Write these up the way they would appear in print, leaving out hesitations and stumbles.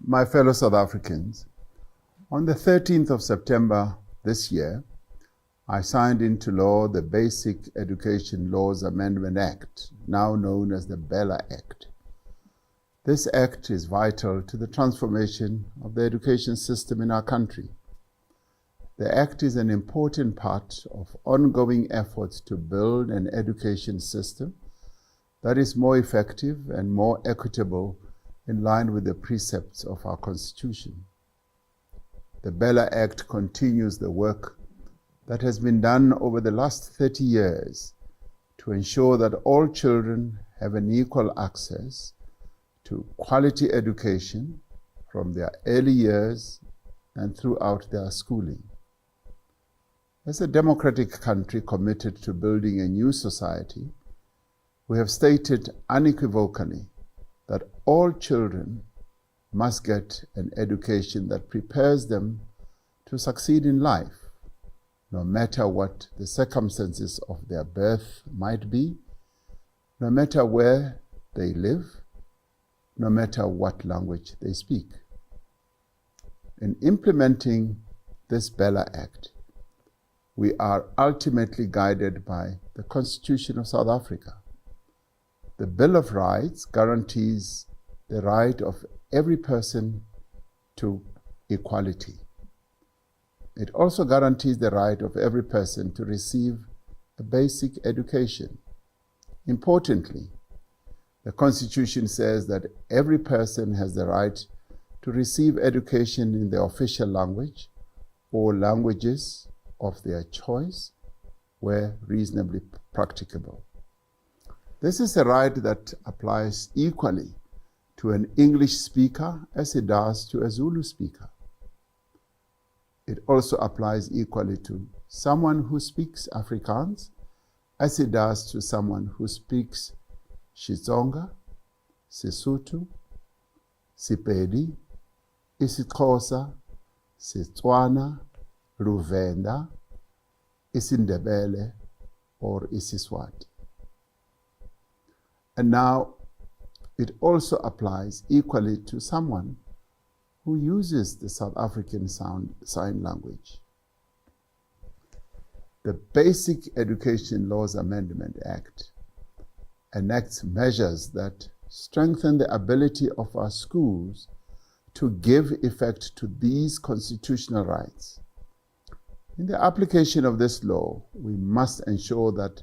My fellow South Africans, on the 13th of September this year, I signed into law the Basic Education Laws Amendment Act, now known as the Bella Act. This act is vital to the transformation of the education system in our country. The act is an important part of ongoing efforts to build an education system that is more effective and more equitable in line with the precepts of our Constitution. The Bella Act continues the work that has been done over the last 30 years to ensure that all children have an equal access to quality education from their early years and throughout their schooling. As a democratic country committed to building a new society, we have stated unequivocally that all children must get an education that prepares them to succeed in life, no matter what the circumstances of their birth might be, no matter where they live, no matter what language they speak. In implementing this Bella Act, we are ultimately guided by the Constitution of South Africa. The Bill of Rights guarantees the right of every person to equality. It also guarantees the right of every person to receive a basic education. Importantly, the Constitution says that every person has the right to receive education in the official language or languages of their choice where reasonably practicable. This is a right that applies equally to an English speaker as it does to a Zulu speaker. It also applies equally to someone who speaks Afrikaans as it does to someone who speaks Xitsonga, Sesotho, Sepedi, isiXhosa, Setswana, Luvenda, isiNdebele, or isiSwati. And now, it also applies equally to someone who uses the South African Sign Language. The Basic Education Laws Amendment Act enacts measures that strengthen the ability of our schools to give effect to these constitutional rights. In the application of this law, we must ensure that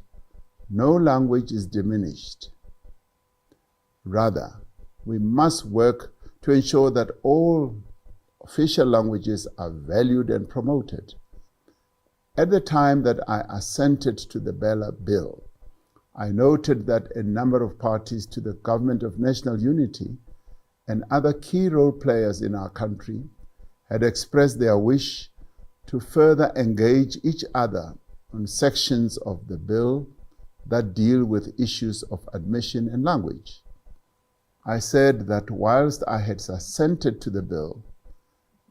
no language is diminished. Rather, we must work to ensure that all official languages are valued and promoted. At the time that I assented to the Bella Bill, I noted that a number of parties to the Government of National Unity and other key role players in our country had expressed their wish to further engage each other on sections of the bill that deal with issues of admission and language. I said that whilst I had assented to the bill,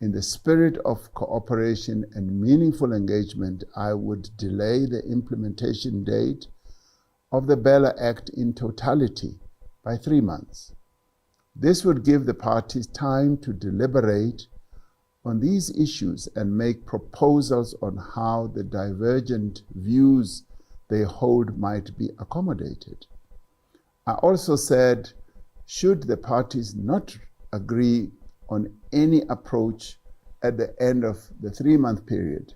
in the spirit of cooperation and meaningful engagement, I would delay the implementation date of the Bella Act in totality by 3 months. This would give the parties time to deliberate on these issues and make proposals on how the divergent views they hold might be accommodated. I also said, should the parties not agree on any approach at the end of the 3-month period,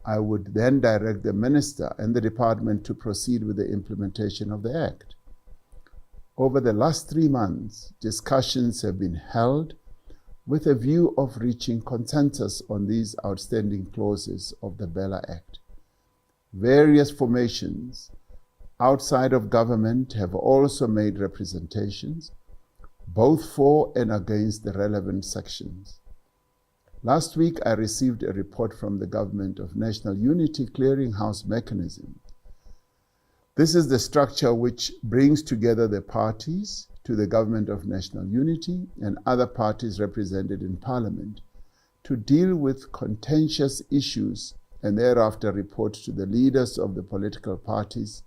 I would then direct the minister and the department to proceed with the implementation of the Act. Over the last 3 months, discussions have been held with a view of reaching consensus on these outstanding clauses of the Bella Act. Various formations outside of government have also made representations, both for and against the relevant sections. Last week, I received a report from the Government of National Unity Clearinghouse Mechanism. This is the structure which brings together the parties to the Government of National Unity and other parties represented in Parliament to deal with contentious issues and thereafter report to the leaders of the political parties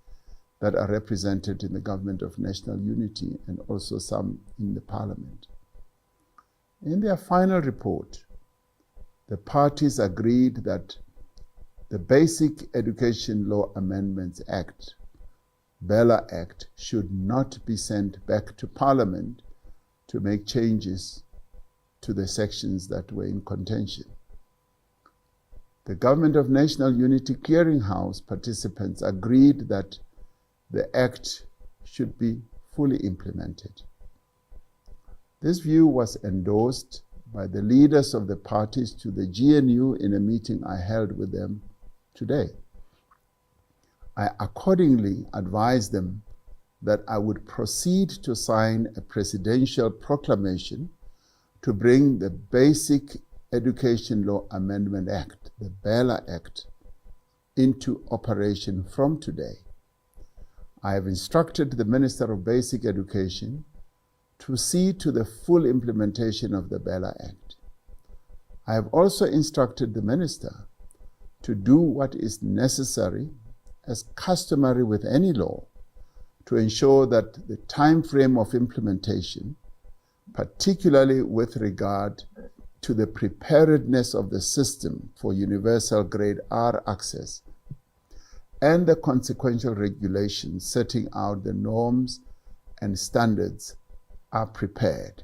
that are represented in the Government of National Unity and also some in the Parliament. In their final report, the parties agreed that the Basic Education Law Amendments Act, BELA Act, should not be sent back to Parliament to make changes to the sections that were in contention. The Government of National Unity Clearinghouse participants agreed that the Act should be fully implemented. This view was endorsed by the leaders of the parties to the GNU in a meeting I held with them today. I accordingly advised them that I would proceed to sign a presidential proclamation to bring the Basic Education Law Amendment Act, the BELA Act, into operation from today. I have instructed the Minister of Basic Education to see to the full implementation of the BELA Act. I have also instructed the Minister to do what is necessary, as customary with any law, to ensure that the time frame of implementation, particularly with regard to the preparedness of the system for universal grade R access and the consequential regulations setting out the norms and standards, are prepared.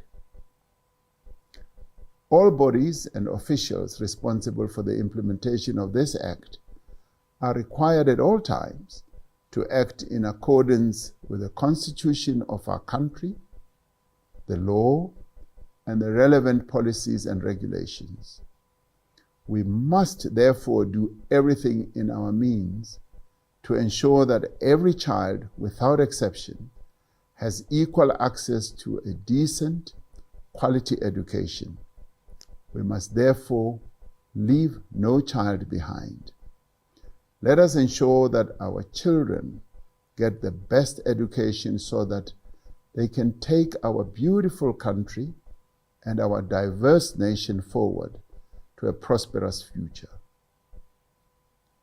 All bodies and officials responsible for the implementation of this Act are required at all times to act in accordance with the Constitution of our country, the law, and the relevant policies and regulations. We must therefore do everything in our means to ensure that every child, without exception, has equal access to a decent, quality education. We must therefore leave no child behind. Let us ensure that our children get the best education so that they can take our beautiful country and our diverse nation forward to a prosperous future.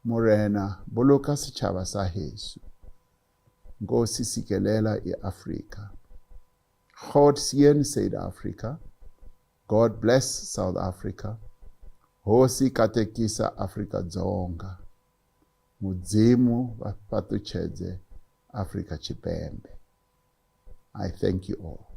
Morena, boloka setjhaba sa heso. Nkosi sikelela i-Afrika. God seën Suid-Afrika. God bless South Africa. Hosi katekisa Afrika dzonga. Mudzimu va patuchedze Afrika Chipembe. I thank you all.